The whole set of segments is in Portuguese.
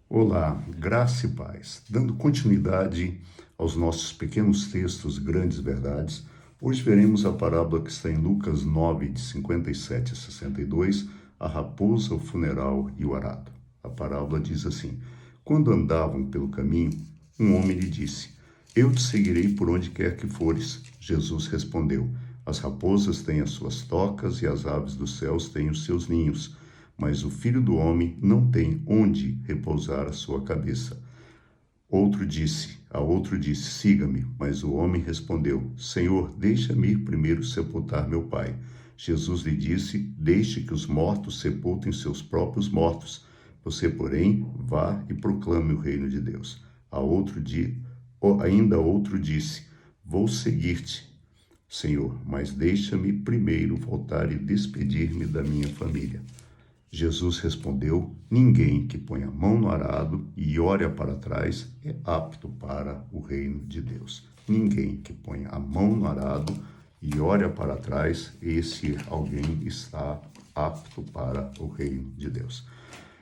Olá, graça e paz. Dando continuidade aos nossos pequenos textos, grandes verdades, hoje veremos a parábola que está em Lucas 9, de 57 a 62, a raposa, o funeral e o arado. A parábola diz assim: Quando andavam pelo caminho, um homem lhe disse: Eu te seguirei por onde quer que fores. Jesus respondeu: As raposas têm as suas tocas e as aves dos céus têm os seus ninhos, mas o Filho do Homem não tem onde repousar a sua cabeça. Outro disse, siga-me. Mas o homem respondeu, Senhor, deixa-me ir primeiro sepultar meu pai. Jesus lhe disse, deixe que os mortos sepultem seus próprios mortos. Você, porém, vá e proclame o reino de Deus. Ainda outro disse, vou seguir-te, Senhor, mas deixa-me primeiro voltar e despedir-me da minha família. Jesus respondeu, ninguém que põe a mão no arado e olha para trás é apto para o reino de Deus. Ninguém que põe a mão no arado e olha para trás, esse alguém está apto para o reino de Deus.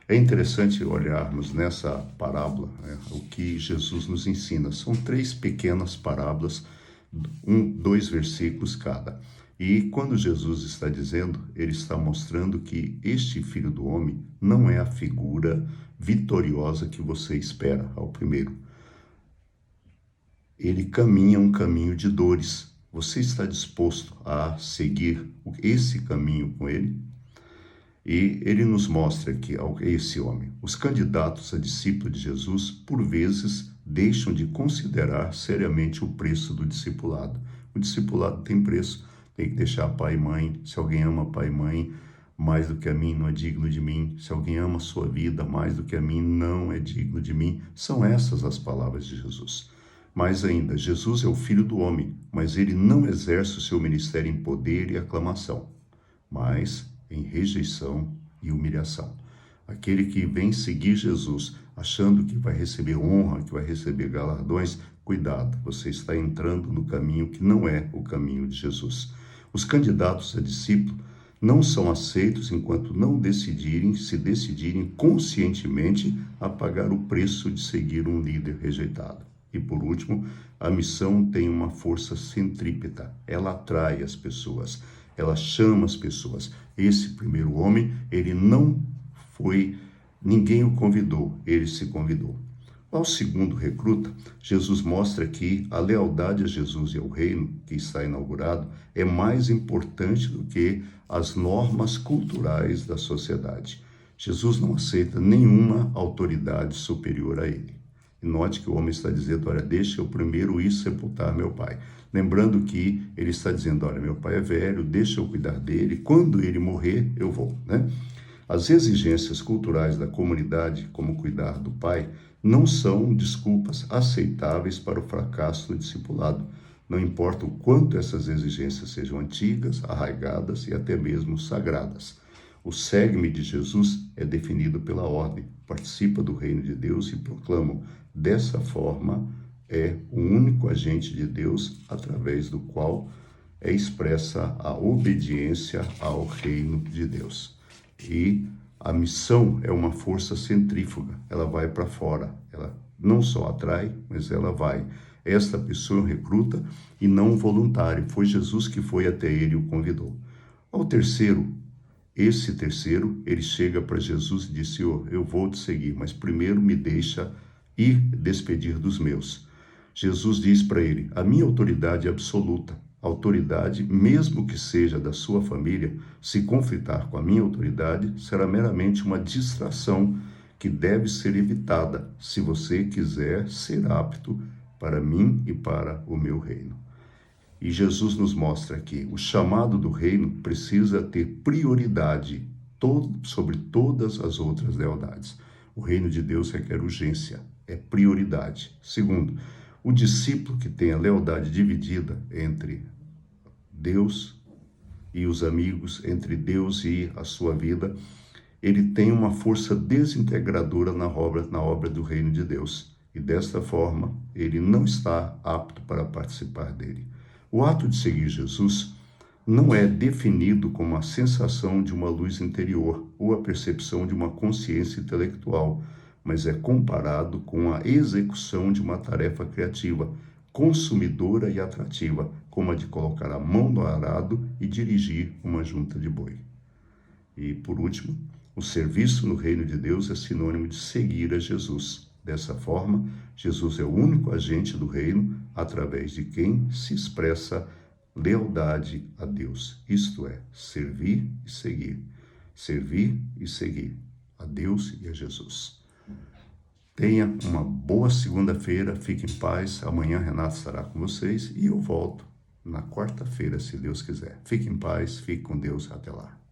É interessante olharmos nessa parábola, o que Jesus nos ensina. São 3 pequenas parábolas, 2 versículos cada. E quando Jesus está dizendo, ele está mostrando que este Filho do Homem não é a figura vitoriosa que você espera ao primeiro. Ele caminha um caminho de dores. Você está disposto a seguir esse caminho com ele? E ele nos mostra que esse homem, os candidatos a discípulo de Jesus, por vezes, deixam de considerar seriamente o preço do discipulado. O discipulado tem preço, tem que deixar pai e mãe. Se alguém ama pai e mãe mais do que a mim, não é digno de mim. Se alguém ama a sua vida mais do que a mim, não é digno de mim. São essas as palavras de Jesus. Mais ainda, Jesus é o Filho do Homem, mas ele não exerce o seu ministério em poder e aclamação, mas em rejeição e humilhação. Aquele que vem seguir Jesus achando que vai receber honra, que vai receber galardões, cuidado, você está entrando no caminho que não é o caminho de Jesus. Os candidatos a discípulo não são aceitos enquanto não se decidirem conscientemente a pagar o preço de seguir um líder rejeitado. E por último, a missão tem uma força centrípeta, ela atrai as pessoas, ela chama as pessoas. Esse primeiro homem, ele não foi, ninguém o convidou, ele se convidou. Ao segundo recruta, Jesus mostra que a lealdade a Jesus e ao reino que está inaugurado é mais importante do que as normas culturais da sociedade. Jesus não aceita nenhuma autoridade superior a ele. E note que o homem está dizendo, olha, deixa eu primeiro ir sepultar meu pai. Lembrando que ele está dizendo, olha, meu pai é velho, deixa eu cuidar dele, quando ele morrer, eu vou, né? As exigências culturais da comunidade, como cuidar do pai, não são desculpas aceitáveis para o fracasso do discipulado. Não importa o quanto essas exigências sejam antigas, arraigadas e até mesmo sagradas. O segue-me de Jesus é definido pela ordem, participa do reino de Deus e proclama. Dessa forma, é o único agente de Deus através do qual é expressa a obediência ao reino de Deus. E a missão é uma força centrífuga, ela vai para fora, ela não só atrai, mas ela vai. Esta pessoa é um recruta e não um voluntário, foi Jesus que foi até ele e o convidou. Ao terceiro, esse terceiro, ele chega para Jesus e diz, Senhor, eu vou te seguir, mas primeiro me deixa ir despedir dos meus. Jesus diz para ele, a minha autoridade é absoluta. A autoridade, mesmo que seja da sua família, se conflitar com a minha autoridade, será meramente uma distração que deve ser evitada se você quiser ser apto para mim e para o meu reino. E Jesus nos mostra que o chamado do reino precisa ter prioridade sobre todas as outras lealdades. O reino de Deus requer urgência, é prioridade. Segundo, o discípulo que tem a lealdade dividida entre Deus e os amigos, entre Deus e a sua vida, ele tem uma força desintegradora na obra do reino de Deus. E desta forma, ele não está apto para participar dele. O ato de seguir Jesus não é definido como a sensação de uma luz interior ou a percepção de uma consciência intelectual, mas é comparado com a execução de uma tarefa criativa, consumidora e atrativa, como a de colocar a mão no arado e dirigir uma junta de boi. E, por último, o serviço no reino de Deus é sinônimo de seguir a Jesus. Dessa forma, Jesus é o único agente do reino através de quem se expressa lealdade a Deus, isto é, servir e seguir. Servir e seguir a Deus e a Jesus. Tenha uma boa segunda-feira, fique em paz. Amanhã Renato estará com vocês e eu volto na quarta-feira, se Deus quiser. Fique em paz, fique com Deus, até lá.